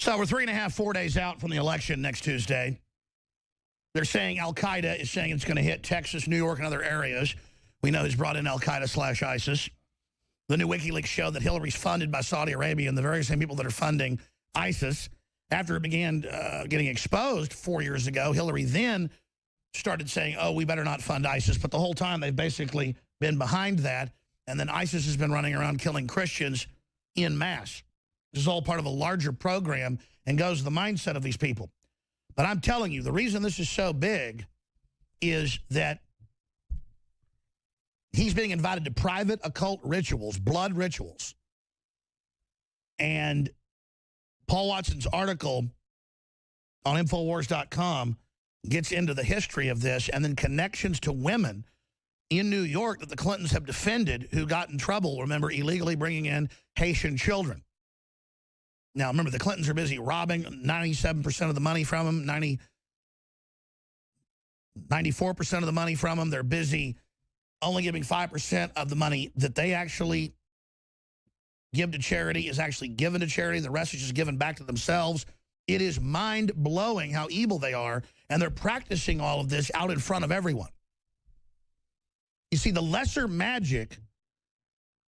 So we're 3.5, 4 days out from the election next Tuesday. They're saying Al-Qaeda is saying it's going to hit Texas, New York, and other areas. We know who's brought in Al-Qaeda/ISIS. The new Wikileaks showed that Hillary's funded by Saudi Arabia and the very same people that are funding ISIS. After it began getting exposed 4 years ago, Hillary then started saying, oh, we better not fund ISIS. But the whole time they've basically been behind that. And then ISIS has been running around killing Christians en masse. This is all part of a larger program and goes to the mindset of these people. But I'm telling you, the reason this is so big is that he's being invited to private occult rituals, blood rituals. And Paul Watson's article on Infowars.com gets into the history of this and then connections to women in New York that the Clintons have defended who got in trouble, remember, illegally bringing in Haitian children. Now, remember, the Clintons are busy robbing 97% of the money from them, 94% of the money from them. They're busy only giving 5% of the money that they actually give to charity is actually given to charity. The rest is just given back to themselves. It is mind-blowing how evil they are, and they're practicing all of this out in front of everyone. You see, the lesser magic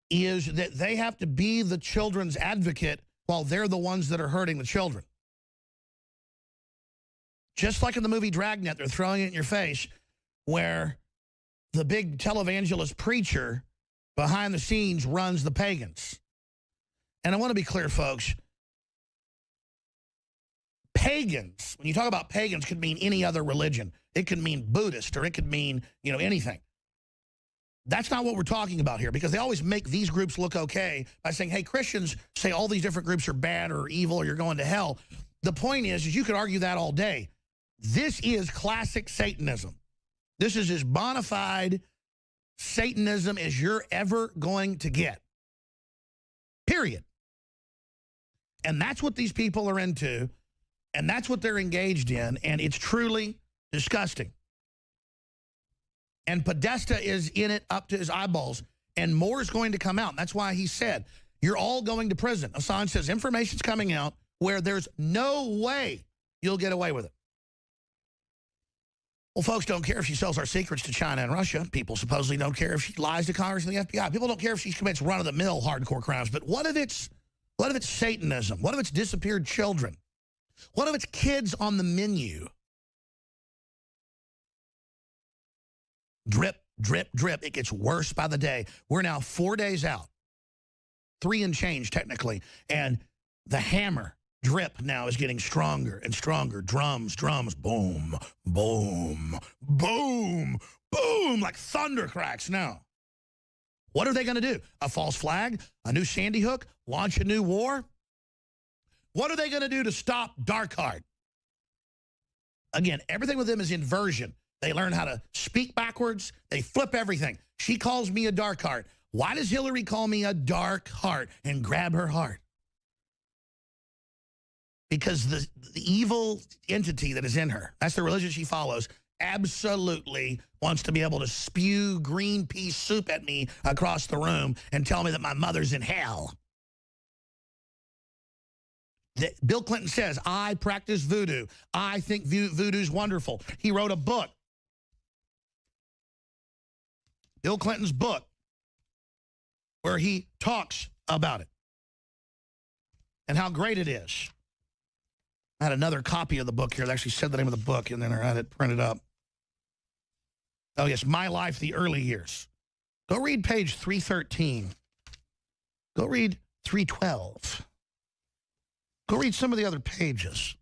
is that they have to be the children's advocate while they're the ones that are hurting the children. Just like in the movie Dragnet, they're throwing it in your face, where the big televangelist preacher behind the scenes runs the pagans. And I want to be clear, folks. Pagans, when you talk about pagans, could mean any other religion. It could mean Buddhist, or it could mean, anything. That's not what we're talking about here, because they always make these groups look okay by saying, hey, Christians say all these different groups are bad or evil or you're going to hell. The point is you could argue that all day. This is classic Satanism. This is as bona fide Satanism as you're ever going to get. Period. And that's what these people are into, and that's what they're engaged in, and it's truly disgusting. And Podesta is in it up to his eyeballs, and more is going to come out. That's why he said, you're all going to prison. Assange says information's coming out where there's no way you'll get away with it. Well, folks don't care if she sells our secrets to China and Russia. People supposedly don't care if she lies to Congress and the FBI. People don't care if she commits run-of-the-mill hardcore crimes. But what if it's Satanism? What if it's disappeared children? What if it's kids on the menu? Drip, drip, drip. It gets worse by the day. We're now 4 days out. 3 and change, technically. And the hammer drip now is getting stronger and stronger. Drums, drums, boom, boom, boom, boom, like thunder cracks now. What are they going to do? A false flag? A new Sandy Hook? Launch a new war? What are they going to do to stop Darkheart? Again, everything with them is inversion. They learn how to speak backwards. They flip everything. She calls me a dark heart. Why does Hillary call me a dark heart and grab her heart? Because the evil entity that is in her, that's the religion she follows, absolutely wants to be able to spew green pea soup at me across the room and tell me that my mother's in hell. Bill Clinton says, I practice voodoo. I think voodoo's wonderful. He wrote a book. Bill Clinton's book, where he talks about it and how great it is. I had another copy of the book here that actually said the name of the book, and then I had it printed up. Oh, yes, My Life, the Early Years. Go read page 313. Go read 312. Go read some of the other pages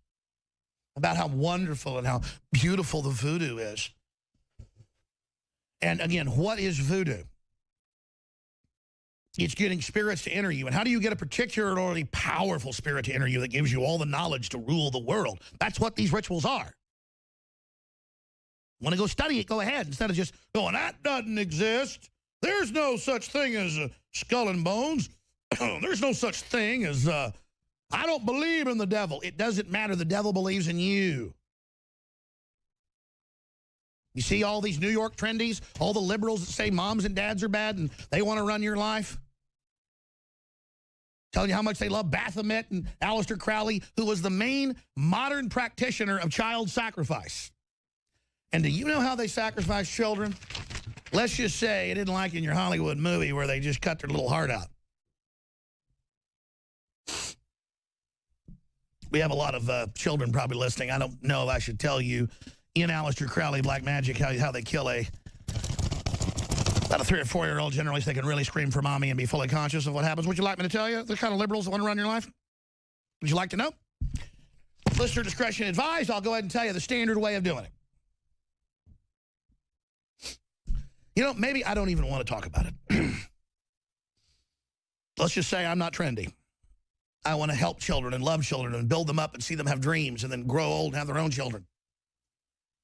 about how wonderful and how beautiful the voodoo is. And again, what is voodoo? It's getting spirits to enter you. And how do you get a particularly powerful spirit to enter you that gives you all the knowledge to rule the world? That's what these rituals are. Want to go study it, go ahead. Instead of just going, that doesn't exist. There's no such thing as skull and bones. There's no such thing as, I don't believe in the devil. It doesn't matter. The devil believes in you. You see all these New York trendies, all the liberals that say moms and dads are bad and they want to run your life? Telling you how much they love Baphomet and Aleister Crowley, who was the main modern practitioner of child sacrifice. And do you know how they sacrifice children? Let's just say you didn't like in your Hollywood movie where they just cut their little heart out. We have a lot of children probably listening. I don't know if I should tell you in Aleister Crowley Black Magic how they kill about a 3 or 4 year old generally, so they can really scream for mommy and be fully conscious of what happens. Would you like me to tell you the kind of liberals that want to run your life? Would you like to know? Listener discretion advised. I'll go ahead and tell you the standard way of doing it. You know, maybe I don't even want to talk about it. Let's just say I'm not trendy. I want to help children and love children and build them up and see them have dreams and then grow old and have their own children.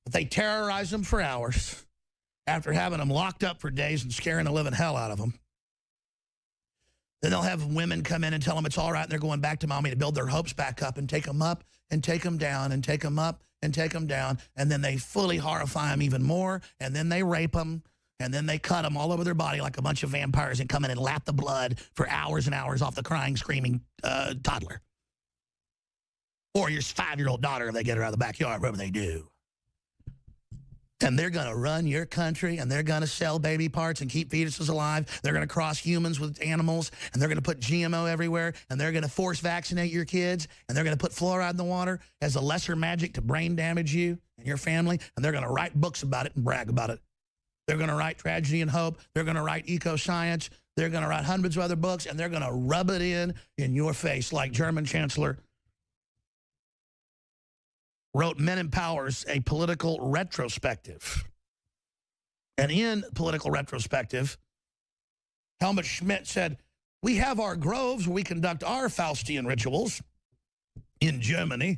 But they terrorize them for hours after having them locked up for days and scaring the living hell out of them. Then they'll have women come in and tell them it's all right, and they're going back to mommy to build their hopes back up and take them up and take them down and take them up and take them down. And then they fully horrify them even more, and then they rape them, and then they cut them all over their body like a bunch of vampires and come in and lap the blood for hours and hours off the crying, screaming toddler. Or your 5-year-old daughter if they get her out of the backyard, whatever they do. And they're going to run your country, and they're going to sell baby parts and keep fetuses alive. They're going to cross humans with animals, and they're going to put GMO everywhere, and they're going to force vaccinate your kids, and they're going to put fluoride in the water as a lesser magic to brain damage you and your family, and they're going to write books about it and brag about it. They're going to write Tragedy and Hope. They're going to write Eco-Science. They're going to write hundreds of other books, and they're going to rub it in your face like German Chancellor wrote Men in Powers, a political retrospective. And in political retrospective, Helmut Schmidt said, we have our groves where we conduct our Faustian rituals in Germany,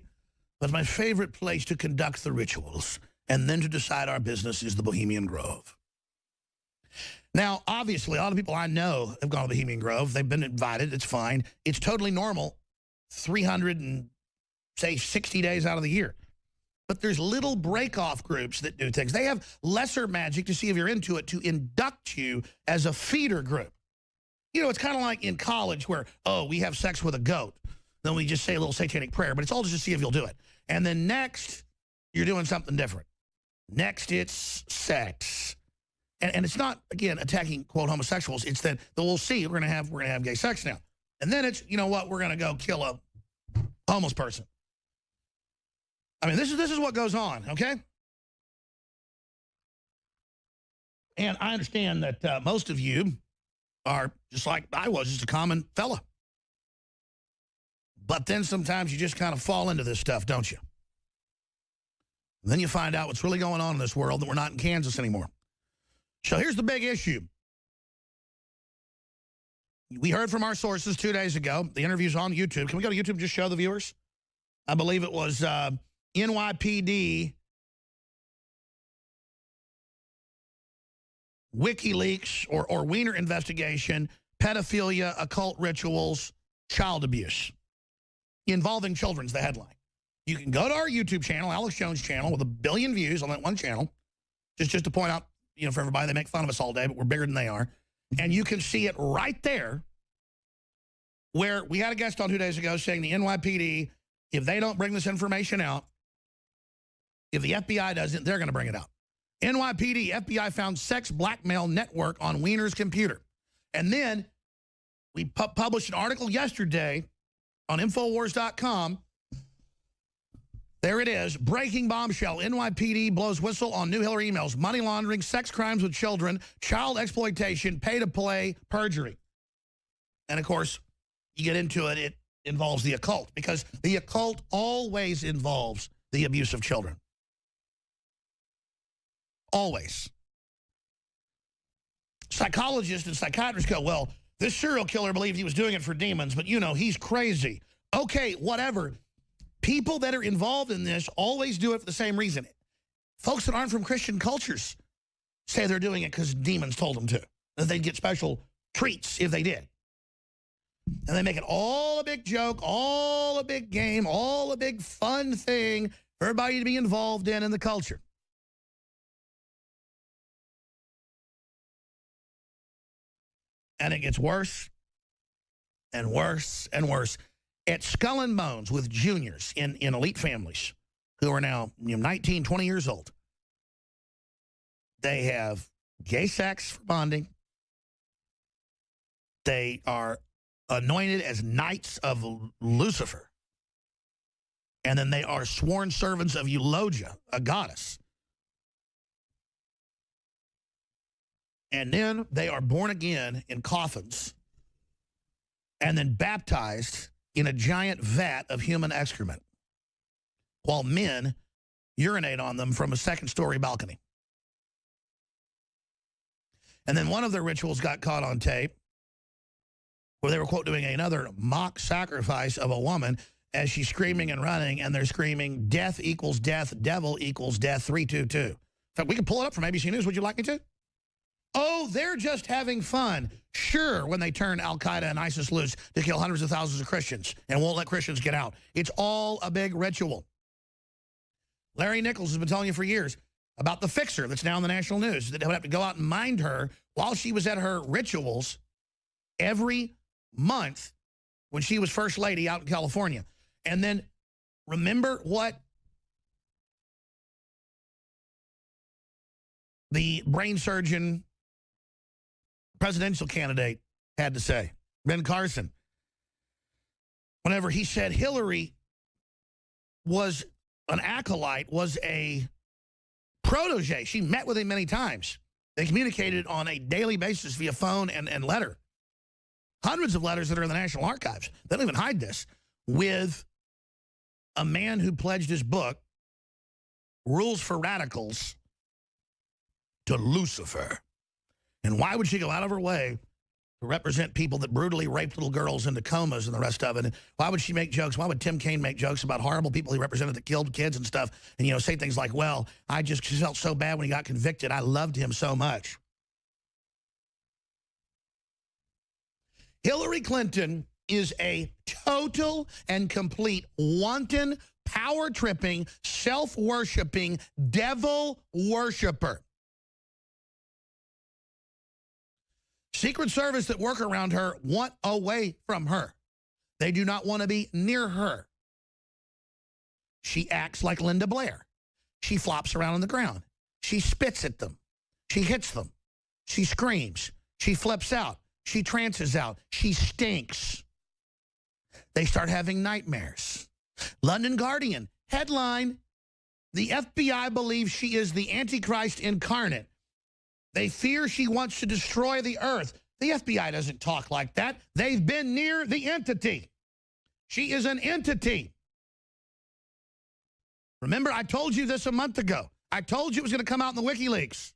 but my favorite place to conduct the rituals and then to decide our business is the Bohemian Grove. Now, obviously, a lot of people I know have gone to the Bohemian Grove. They've been invited. It's fine. It's totally normal 360 days out of the year. But there's little break-off groups that do things. They have lesser magic to see if you're into it to induct you as a feeder group. You know, it's kind of like in college where, oh, we have sex with a goat. Then we just say a little satanic prayer, but it's all just to see if you'll do it. And then next, you're doing something different. Next, it's sex. And it's not, again, attacking, quote, homosexuals. It's that we'll see, we're gonna have gay sex now. And then it's, you know what, we're going to go kill a homeless person. I mean, this is what goes on, okay? And I understand that most of you are just like I was, just a common fella. But then sometimes you just kind of fall into this stuff, don't you? And then you find out what's really going on in this world, that we're not in Kansas anymore. So here's the big issue. We heard from our sources 2 days ago. The interview's on YouTube. Can we go to YouTube and just show the viewers? I believe it was NYPD, Wikileaks, or Wiener investigation, pedophilia, occult rituals, child abuse. Involving children's the headline. You can go to our YouTube channel, Alex Jones channel, with 1 billion views on that one channel. Just to point out, you know, for everybody, they make fun of us all day, but we're bigger than they are. And you can see it right there where we had a guest on 2 days ago saying the NYPD, if they don't bring this information out, if the FBI doesn't, they're going to bring it out. NYPD, FBI found sex blackmail network on Wiener's computer. And then we published an article yesterday on Infowars.com. There it is. Breaking bombshell. NYPD blows whistle on new Hillary emails. Money laundering, sex crimes with children, child exploitation, pay-to-play, perjury. And, of course, you get into it, it involves the occult. Because the occult always involves the abuse of children. Always. Psychologists and psychiatrists go, well, this serial killer believed he was doing it for demons, but, you know, he's crazy. Okay, whatever. People that are involved in this always do it for the same reason. Folks that aren't from Christian cultures say they're doing it because demons told them to. That they'd get special treats if they did. And they make it all a big joke, all a big game, all a big fun thing for everybody to be involved in the culture. And it gets worse and worse and worse. At Skull and Bones with juniors in elite families who are now 19, 20 years old. They have gay sex for bonding. They are anointed as knights of Lucifer. And then they are sworn servants of Eulogia, a goddess. And then they are born again in coffins and then baptized in a giant vat of human excrement while men urinate on them from a second-story balcony. And then one of their rituals got caught on tape where they were, quote, doing another mock sacrifice of a woman as she's screaming and running, and they're screaming, death equals death, devil equals death, 322. In fact, we can pull it up from ABC News. Would you like me to? Oh, they're just having fun. Sure, when they turn Al-Qaeda and ISIS loose to kill hundreds of thousands of Christians and won't let Christians get out. It's all a big ritual. Larry Nichols has been telling you for years about the fixer that's now in the national news, that they would have to go out and mind her while she was at her rituals every month when she was first lady out in California. And then remember what the brain surgeon presidential candidate had to say, Ben Carson, whenever he said Hillary was an acolyte, was a protege. She met with him many times. They communicated on a daily basis via phone and letter. Hundreds of letters that are in the National Archives. They don't even hide this. With a man who pledged his book, Rules for Radicals, to Lucifer. And why would she go out of her way to represent people that brutally raped little girls into comas and the rest of it? And why would she make jokes? Why would Tim Kaine make jokes about horrible people he represented that killed kids and stuff? And, you know, say things like, well, I just felt so bad when he got convicted. I loved him so much. Hillary Clinton is a total and complete wanton, power-tripping, self-worshiping, devil worshiper. Secret Service that work around her want away from her. They do not want to be near her. She acts like Linda Blair. She flops around on the ground. She spits at them. She hits them. She screams. She flips out. She trances out. She stinks. They start having nightmares. London Guardian, headline, the FBI believes she is the Antichrist incarnate. They fear she wants to destroy the earth. The FBI doesn't talk like that. They've been near the entity. She is an entity. Remember, I told you this a month ago. I told you it was going to come out in the Wikileaks.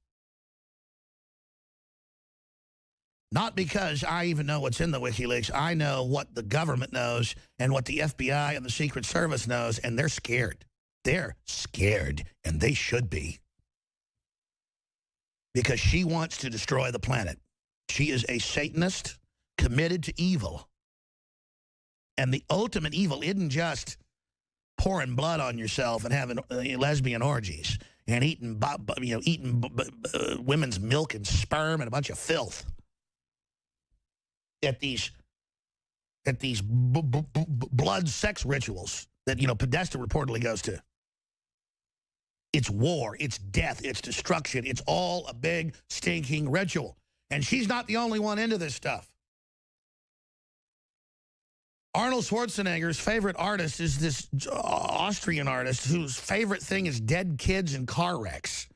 Not because I even know what's in the Wikileaks. I know what the government knows and what the FBI and the Secret Service knows, and they're scared. They're scared, and they should be. Because she wants to destroy the planet. She is a Satanist committed to evil. And the ultimate evil isn't just pouring blood on yourself and having lesbian orgies and eating women's milk and sperm and a bunch of filth at these blood sex rituals that, Podesta reportedly goes to. It's war, it's death, it's destruction. It's all a big, stinking ritual. And she's not the only one into this stuff. Arnold Schwarzenegger's favorite artist is this Austrian artist whose favorite thing is dead kids in car wrecks.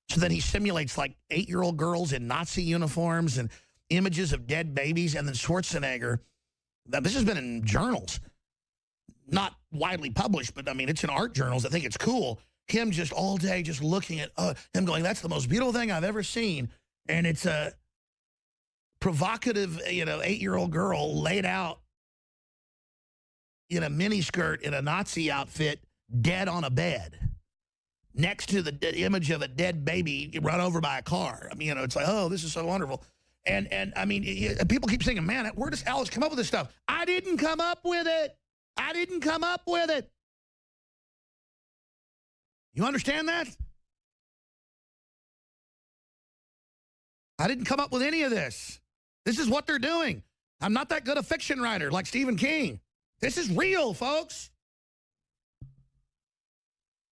So then he simulates like 8-year-old girls in Nazi uniforms and images of dead babies. And then Schwarzenegger, this has been in journals, not widely published, but I mean, it's in art journals. I think it's cool. Him just all day just looking at him going, that's the most beautiful thing I've ever seen. And it's a provocative, 8-year-old girl laid out in a miniskirt in a Nazi outfit, dead on a bed, next to the image of a dead baby run over by a car. I mean, it's like, oh, this is so wonderful. And I mean, people keep saying, man, where does Alice come up with this stuff? I didn't come up with it. I didn't come up with it. You understand that? I didn't come up with any of this. This is what they're doing. I'm not that good a fiction writer like Stephen King. This is real, folks.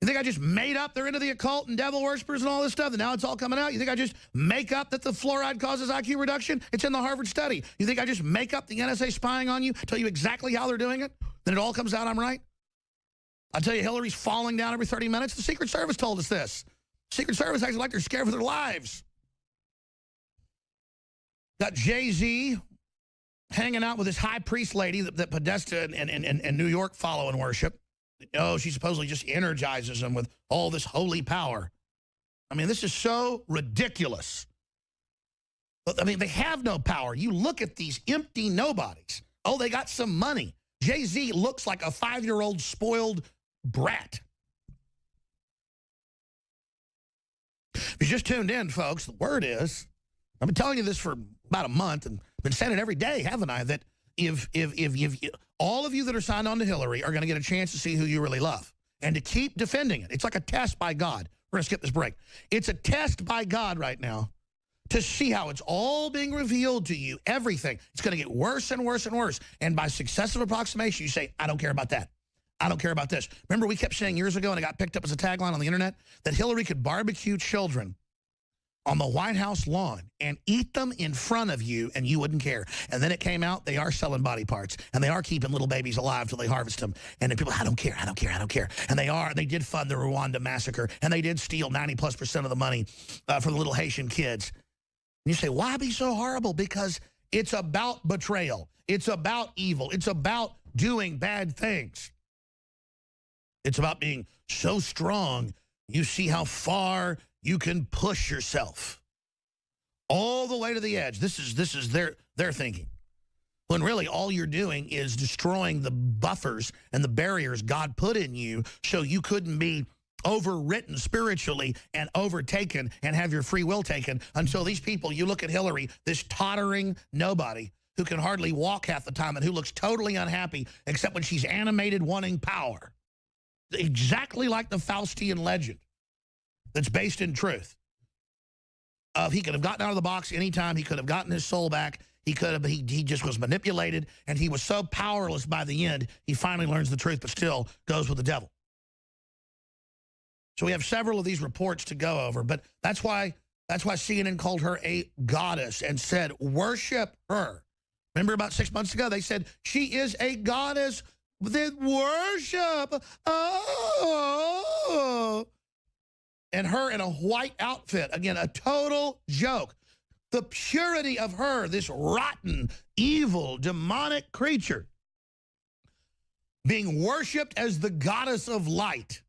You think I just made up they're into the occult and devil worshippers and all this stuff, and now it's all coming out? You think I just make up that the fluoride causes IQ reduction? It's in the Harvard study. You think I just make up the NSA spying on you, tell you exactly how they're doing it? Then it all comes out I'm right? I tell you Hillary's falling down every 30 minutes. The Secret Service told us this. Secret Service acts like they're scared for their lives. Got Jay-Z hanging out with this high priest lady that Podesta and New York follow and worship. Oh, she supposedly just energizes them with all this holy power. I mean, this is so ridiculous. But, I mean, they have no power. You look at these empty nobodies. Oh, they got some money. Jay-Z looks like a 5-year-old spoiled brat. If you just tuned in, folks, the word is, I've been telling you this for about a month and been saying it every day, haven't I, that if all of you that are signed on to Hillary are going to get a chance to see who you really love and to keep defending it. It's like a test by God. We're going to skip this break. It's a test by God right now to see how it's all being revealed to you, everything. It's going to get worse and worse and worse. And by successive approximation, you say, I don't care about that. I don't care about this. Remember we kept saying years ago, and it got picked up as a tagline on the internet, that Hillary could barbecue children on the White House lawn and eat them in front of you, and you wouldn't care. And then it came out, they are selling body parts, and they are keeping little babies alive till they harvest them. And then people, I don't care, I don't care, I don't care. And they did fund the Rwanda massacre, and they did steal 90+% of the money for the little Haitian kids. And you say, why be so horrible? Because it's about betrayal. It's about evil. It's about doing bad things. It's about being so strong, you see how far you can push yourself all the way to the edge. This is their thinking. When really all you're doing is destroying the buffers and the barriers God put in you so you couldn't be overwritten spiritually and overtaken and have your free will taken until these people, you look at Hillary, this tottering nobody who can hardly walk half the time and who looks totally unhappy except when she's animated wanting power. Exactly like the Faustian legend that's based in truth. He could have gotten out of the box anytime. He could have gotten his soul back. He just was manipulated, and he was so powerless by the end, he finally learns the truth, but still goes with the devil. So we have several of these reports to go over, but that's why CNN called her a goddess and said, worship her. Remember about 6 months ago, they said, she is a goddess. Then worship. Oh. And her in a white outfit. Again, a total joke. The purity of her, this rotten, evil, demonic creature, being worshipped as the goddess of light.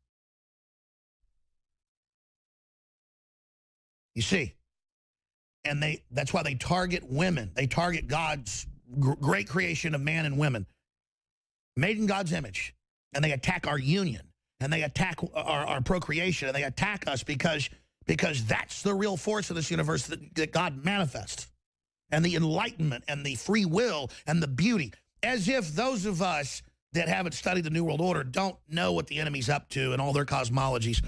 You see, and that's why they target women. They target God's great creation of man and women, made in God's image, and they attack our union, and they attack our procreation, and they attack us because that's the real force of this universe that God manifests, and the enlightenment, and the free will, and the beauty, as if those of us that haven't studied the New World Order don't know what the enemy's up to and all their cosmologies.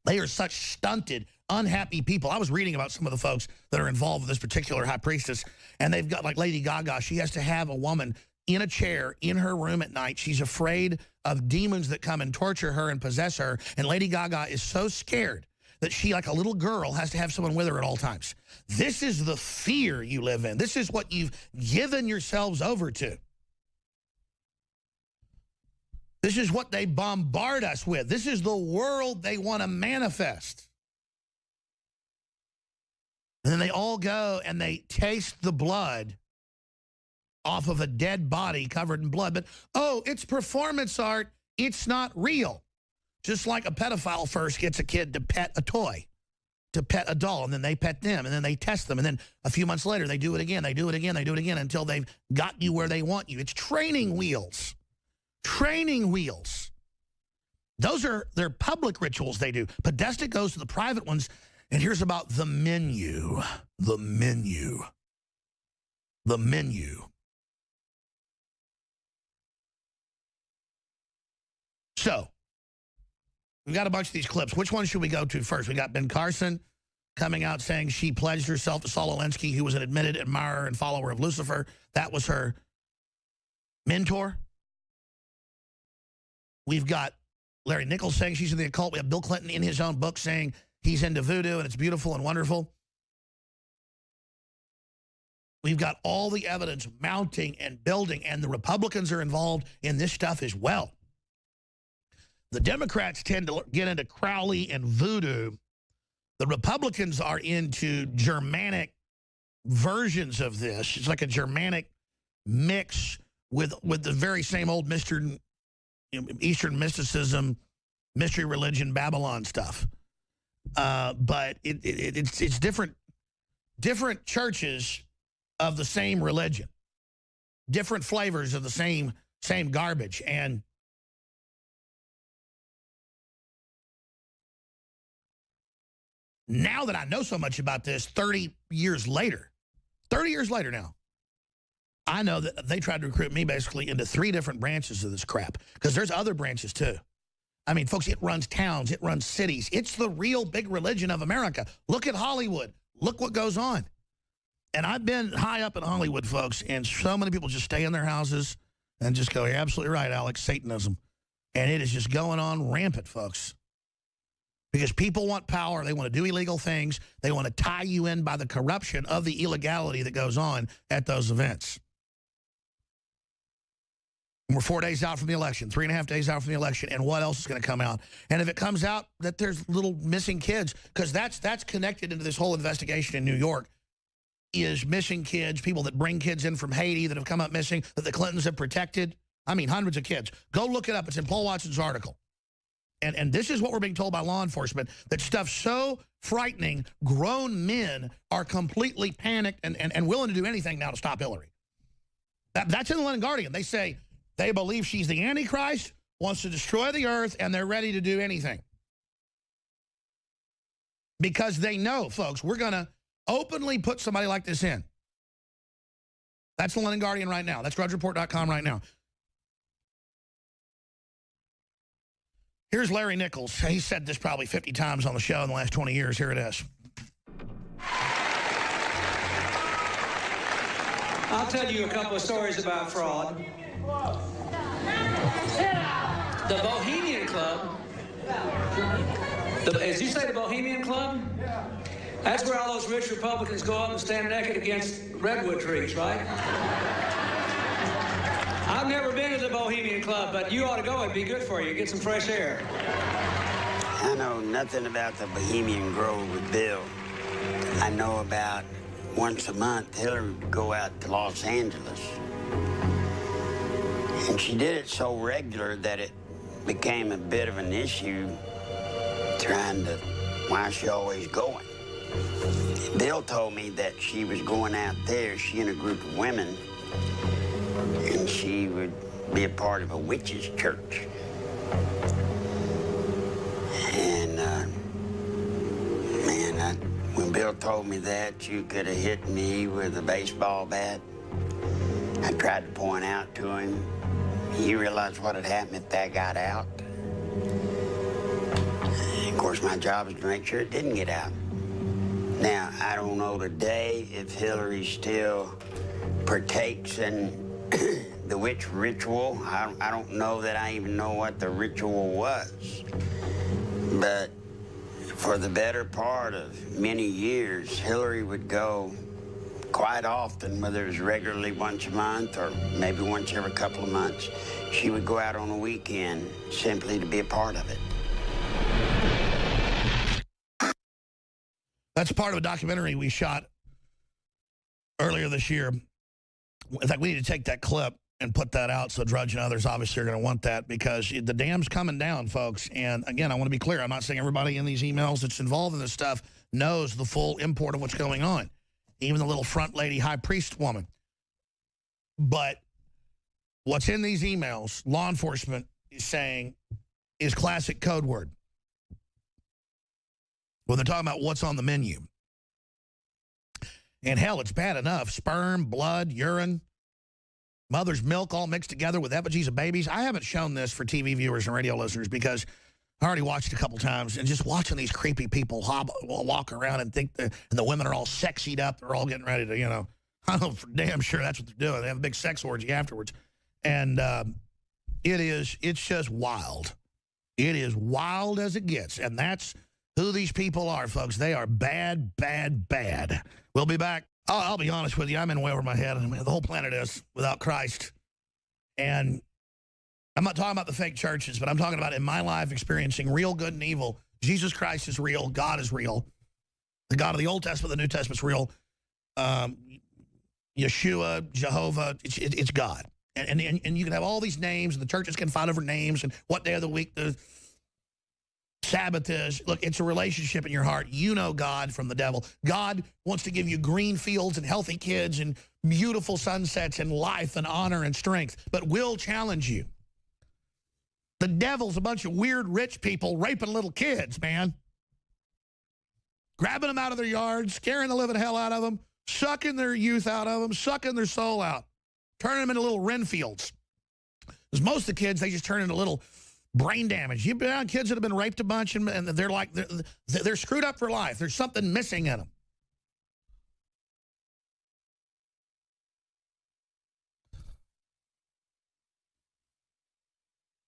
They are such stunted, unhappy people. I was reading about some of the folks that are involved with this particular high priestess, and they've got, like Lady Gaga, she has to have a woman in a chair in her room at night. She's afraid of demons that come and torture her and possess her. And Lady Gaga is so scared that she, like a little girl, has to have someone with her at all times. This is the fear you live in. This is what you've given yourselves over to. This is what they bombard us with. This is the world they want to manifest. And then they all go and they taste the blood off of a dead body covered in blood. But, oh, it's performance art. It's not real. Just like a pedophile first gets a kid to pet a toy, to pet a doll, and then they pet them, and then they test them, and then a few months later they do it again, they do it again, they do it again until they've got you where they want you. It's training wheels. Training wheels. Those are their public rituals they do. Podesta goes to the private ones, and here's about the menu. The menu. The menu. So, we've got a bunch of these clips. Which one should we go to first? We got Ben Carson, coming out saying she pledged herself to Saul Alinsky, who was an admitted admirer and follower of Lucifer. That was her mentor. We've got Larry Nichols saying she's in the occult. We have Bill Clinton in his own book saying he's into voodoo and it's beautiful and wonderful. We've got all the evidence mounting and building, and the Republicans are involved in this stuff as well. The Democrats tend to get into Crowley and voodoo. The Republicans are into Germanic versions of this. It's like a Germanic mix with the very same old Eastern mysticism, mystery religion, Babylon stuff. But it's different churches of the same religion, different flavors of the same garbage. And now that I know so much about this 30 years later now, I know that they tried to recruit me basically into 3 different branches of this crap, because there's other branches too. I mean, folks, it runs towns, it runs cities. It's the real big religion of America. Look at Hollywood. Look what goes on. And I've been high up in Hollywood, folks, and so many people just stay in their houses and just go, you're absolutely right, Alex, Satanism. And it is just going on rampant, folks. Because people want power. They want to do illegal things. They want to tie you in by the corruption of the illegality that goes on at those events. And we're 4 days out from the election, 3.5 days out from the election, and what else is going to come out? And if it comes out that there's little missing kids, because that's connected into this whole investigation in New York, is missing kids, people that bring kids in from Haiti that have come up missing, that the Clintons have protected. I mean, hundreds of kids. Go look it up. It's in Paul Watson's article. And this is what we're being told by law enforcement, that stuff's so frightening, grown men are completely panicked and willing to do anything now to stop Hillary. That's in the London Guardian. They say they believe she's the Antichrist, wants to destroy the earth, and they're ready to do anything. Because they know, folks, we're going to openly put somebody like this in. That's the London Guardian right now. That's grudgereport.com right now. Here's Larry Nichols. He said this probably 50 times on the show in the last 20 years. Here it is. I'll tell you a couple of stories about fraud. The Bohemian Club. As you say, the Bohemian Club? That's where all those rich Republicans go up and stand naked against redwood trees, right? I've never been to the Bohemian Club, but you ought to go. It'd be good for you. Get some fresh air. I know nothing about the Bohemian Grove with Bill. I know about once a month, Hillary would go out to Los Angeles. And she did it so regular that it became a bit of an issue trying to, why is she always going? Bill told me that she was going out there, she and a group of women, and she would be a part of a witch's church. And, man, when Bill told me that, you could have hit me with a baseball bat. I tried to point out to him. He realized what had happened if that got out. And of course, my job is to make sure it didn't get out. Now, I don't know today if Hillary still partakes in the witch ritual. I don't know that I even know what the ritual was. But for the better part of many years, Hillary would go quite often, whether it was regularly once a month or maybe once every couple of months. She would go out on a weekend simply to be a part of it. That's part of a documentary we shot earlier this year. In fact, we need to take that clip and put that out so Drudge and others obviously are going to want that, because the dam's coming down, folks. And again, I want to be clear. I'm not saying everybody in these emails that's involved in this stuff knows the full import of what's going on. Even the little front lady high priest woman. But what's in these emails, law enforcement is saying, is classic code word. When they're talking about what's on the menu. And hell, it's bad enough. Sperm, blood, urine, mother's milk all mixed together with effigies of babies. I haven't shown this for TV viewers and radio listeners because I already watched it a couple times, and just watching these creepy people walk around and think and the women are all sexied up. They're all getting ready to, you know, I know for damn sure that's what they're doing. They have a big sex orgy afterwards. And it's just wild. It is wild as it gets. And that's who these people are, folks. They are bad, bad, bad. We'll be back. I'll be honest with you. I'm in way over my head. I mean, the whole planet is without Christ. And I'm not talking about the fake churches, but I'm talking about in my life experiencing real good and evil. Jesus Christ is real. God is real. The God of the Old Testament, the New Testament is real. Yeshua, Jehovah, it's God. And you can have all these names, and the churches can fight over names and what day of the week the Sabbath is. Look, it's a relationship in your heart. You know God from the devil. God wants to give you green fields and healthy kids and beautiful sunsets and life and honor and strength, but will challenge you. The devil's a bunch of weird rich people raping little kids, man. Grabbing them out of their yards, scaring the living hell out of them, sucking their youth out of them, sucking their soul out, turning them into little Renfields. Because most of the kids, they just turn into little brain damage. You've been around kids that have been raped a bunch, and they're like, they're screwed up for life. There's something missing in them.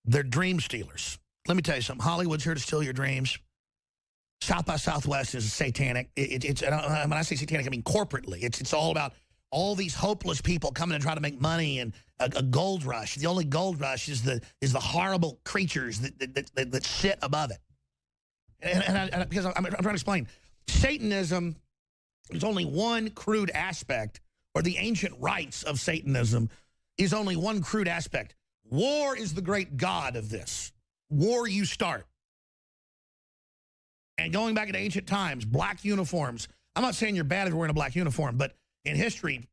They're dream stealers. Let me tell you something. Hollywood's here to steal your dreams. South by Southwest is satanic. When I say satanic, I mean corporately. It's all about all these hopeless people coming and trying to make money and a gold rush. The only gold rush is the horrible creatures that sit above it. Because I'm trying to explain, Satanism is only one crude aspect, or the ancient rites of Satanism is only one crude aspect. War is the great god of this. War you start. And going back into ancient times, black uniforms. I'm not saying you're bad if you're wearing a black uniform, but in history,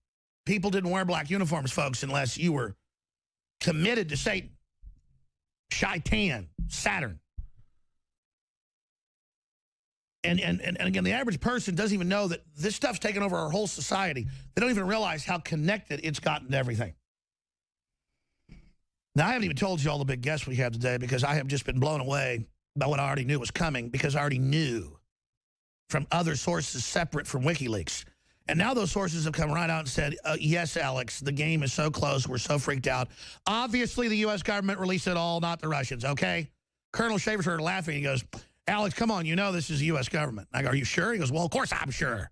people didn't wear black uniforms, folks, unless you were committed to Satan. Shaitan, Saturn. And again, the average person doesn't even know that this stuff's taken over our whole society. They don't even realize how connected it's gotten to everything. Now, I haven't even told you all the big guests we have today because I have just been blown away by what I already knew was coming, because I already knew from other sources separate from WikiLeaks. And now those sources have come right out and said, yes, Alex, the game is so close. We're so freaked out. Obviously, the U.S. government released it all, not the Russians, okay? Colonel Shaver started laughing. He goes, Alex, come on, you know this is the U.S. government. I go, are you sure? He goes, well, of course I'm sure.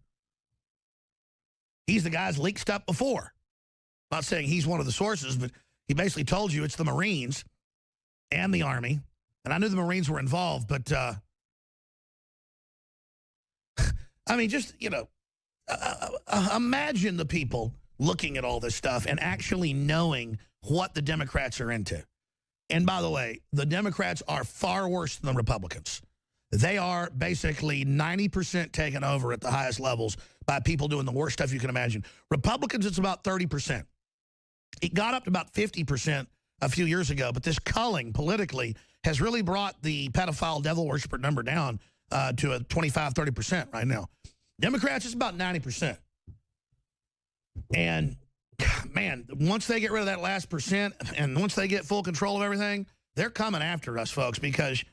He's the guy's leaked stuff before. I'm not saying he's one of the sources, but he basically told you it's the Marines and the Army. And I knew the Marines were involved, but, I mean, just, you know, imagine the people looking at all this stuff and actually knowing what the Democrats are into. And by the way, the Democrats are far worse than the Republicans. They are basically 90% taken over at the highest levels by people doing the worst stuff you can imagine. Republicans, it's about 30%. It got up to about 50% a few years ago, but this culling politically has really brought the pedophile devil worshiper number down to a 25, 30% right now. Democrats, it's about 90%. And, man, once they get rid of that last percent and once they get full control of everything, they're coming after us, folks, because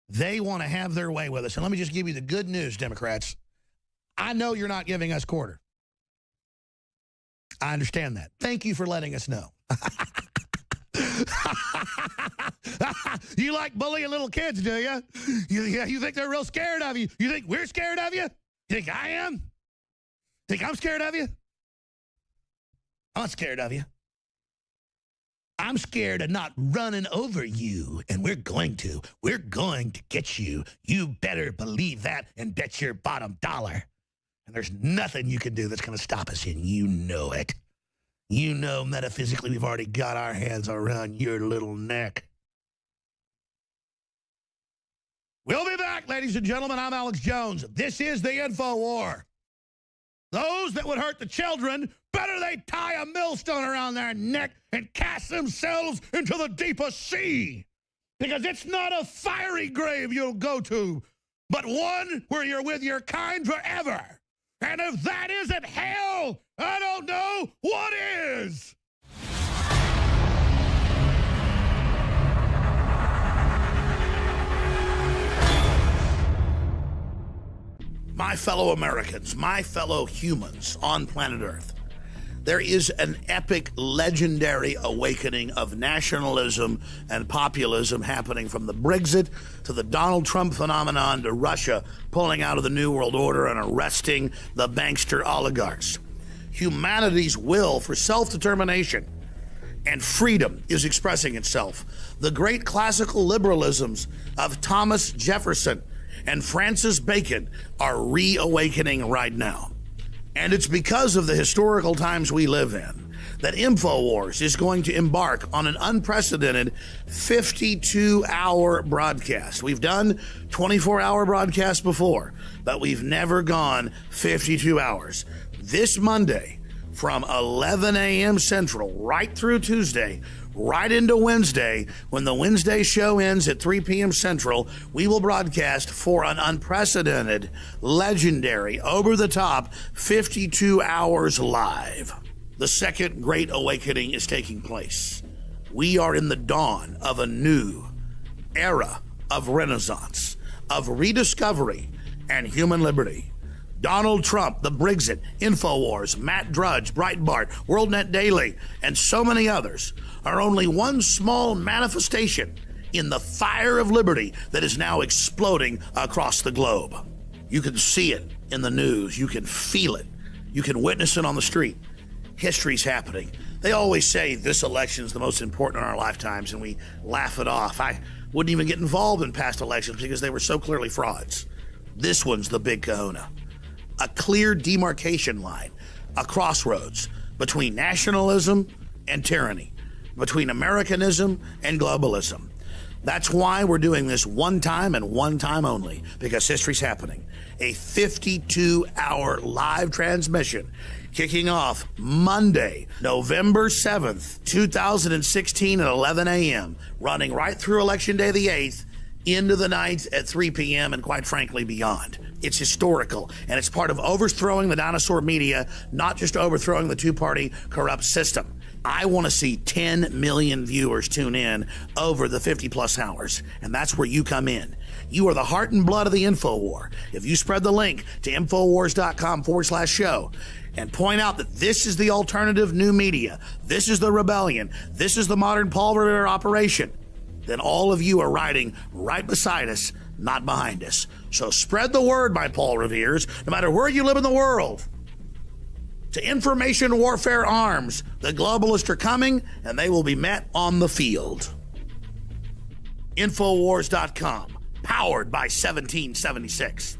they want to have their way with us. And let me just give you the good news, Democrats. I know you're not giving us quarter. I understand that. Thank you for letting us know. You like bullying little kids, do you? You think they're real scared of you? You think we're scared of you? You think I am? Think I'm scared of you? I'm not scared of you. I'm scared of not running over you, and we're going to. We're going to get you. You better believe that and bet your bottom dollar. And there's nothing you can do that's going to stop us, and you know it. You know metaphysically we've already got our hands around your little neck. We'll be back, ladies and gentlemen. I'm Alex Jones. This is the Info War. Those that would hurt the children, better they tie a millstone around their neck and cast themselves into the deepest sea. Because it's not a fiery grave you'll go to, but one where you're with your kind forever. And if that isn't hell, I don't know what is. My fellow Americans, my fellow humans on planet Earth, there is an epic, legendary awakening of nationalism and populism happening from the Brexit to the Donald Trump phenomenon to Russia pulling out of the New World Order and arresting the bankster oligarchs. Humanity's will for self-determination and freedom is expressing itself. The great classical liberalisms of Thomas Jefferson and Francis Bacon are reawakening right now. And it's because of the historical times we live in that InfoWars is going to embark on an unprecedented 52-hour broadcast. We've done 24-hour broadcasts before, but we've never gone 52 hours. This Monday, from 11 a.m. Central, right through Tuesday, right into Wednesday, when the Wednesday show ends at 3 p.m. Central, we will broadcast for an unprecedented, legendary, over-the-top 52 hours live. The second great awakening is taking place. We are in the dawn of a new era of renaissance, of rediscovery and human liberty. Donald Trump, the Brexit, InfoWars, Matt Drudge, Breitbart, WorldNet Daily, and so many others are only one small manifestation in the fire of liberty that is now exploding across the globe. You can see it in the news. You can feel it. You can witness it on the street. History's happening. They always say this election is the most important in our lifetimes, and we laugh it off. I wouldn't even get involved in past elections because they were so clearly frauds. This one's the big kahuna. A clear demarcation line, a crossroads between nationalism and tyranny, between Americanism and globalism. That's why we're doing this one time and one time only, because history's happening. A 52-hour live transmission kicking off Monday, November 7th, 2016 at 11 a.m., running right through Election Day the 8th, into the 9th at 3 p.m., and quite frankly, beyond. It's historical, and it's part of overthrowing the dinosaur media, not just overthrowing the two-party corrupt system. I want to see 10 million viewers tune in over the 50-plus hours, and that's where you come in. You are the heart and blood of the InfoWar. If you spread the link to Infowars.com/show and point out that this is the alternative new media, this is the rebellion, this is the modern Paul Revere operation, then all of you are riding right beside us, not behind us. So spread the word, my Paul Reveres, no matter where you live in the world. To information warfare arms, the globalists are coming, and they will be met on the field. Infowars.com, powered by 1776.